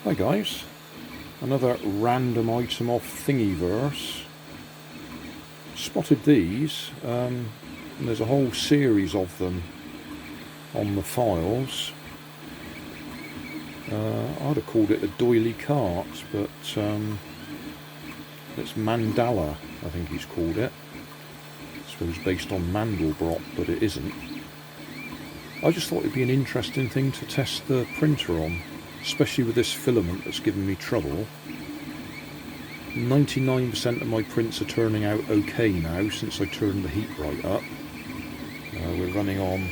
Hi guys, another random item off Thingiverse. Spotted these, and there's a whole series of them on the files. I'd have called it a doily cart, but it's mandala, I think he's called it. I suppose based on Mandelbrot, but it isn't. I just thought it'd be an interesting thing to test the printer on, especially with this filament that's given me trouble. 99% of my prints are turning out okay now since I turned the heat right up. We're running on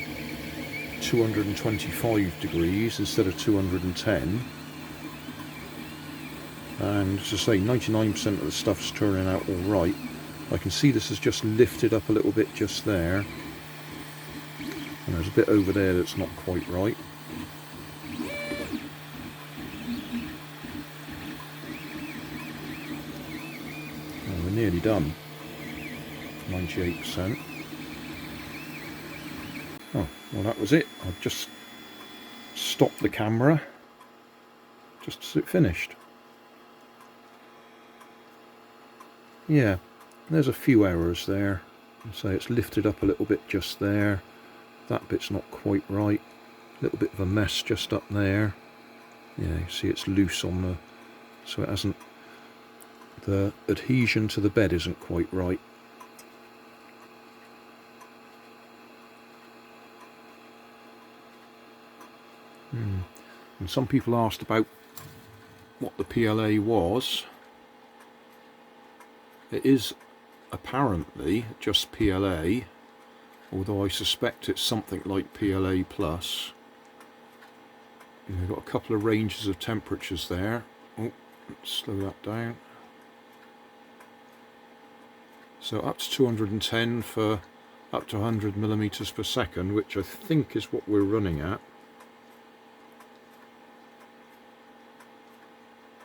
225 degrees instead of 210. And as I say, 99% of the stuff's turning out alright. I can see this has just lifted up a little bit just there. And there's a bit over there that's not quite right. And we're nearly done. 98%. Oh, well that was it. I've just stopped the camera just as it finished. Yeah, there's a few errors there. So it's lifted up a little bit just there. That bit's not quite right. A little bit of a mess just up there. Yeah, you see it's loose on the... so it hasn't... the adhesion to the bed isn't quite right. And some people asked about what the PLA was. It is apparently just PLA, although I suspect it's something like PLA plus. You've got a couple of ranges of temperatures there. Oh, let's slow that down. So up to 210 for up to 100 millimeters per second, which I think is what we're running at.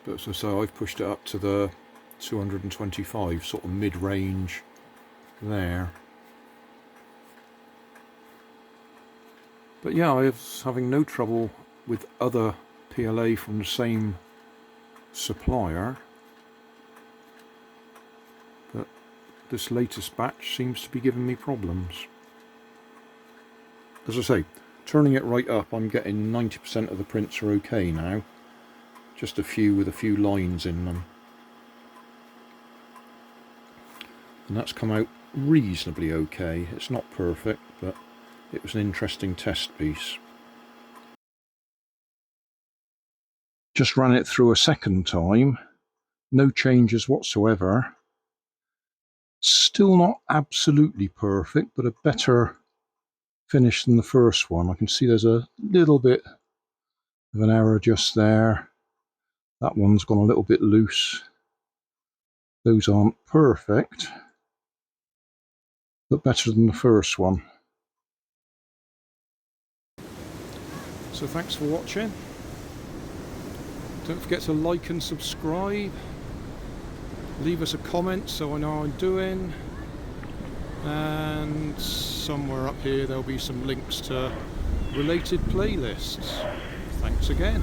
But so I've pushed it up to the 225, sort of mid-range there. But yeah, I was having no trouble with other PLA from the same supplier. But this latest batch seems to be giving me problems. As I say, turning it right up, I'm getting 90% of the prints are okay now. Just a few with a few lines in them. And that's come out reasonably okay. It's not perfect, but it was an interesting test piece. Just ran it through a second time. No changes whatsoever. Still not absolutely perfect, but a better finish than the first one. I can see there's a little bit of an error just there. That one's gone a little bit loose. Those aren't perfect, but better than the first one. So thanks for watching. Don't forget to like and subscribe. Leave us a comment so I know how I'm doing. And somewhere up here there'll be some links to related playlists. Thanks again.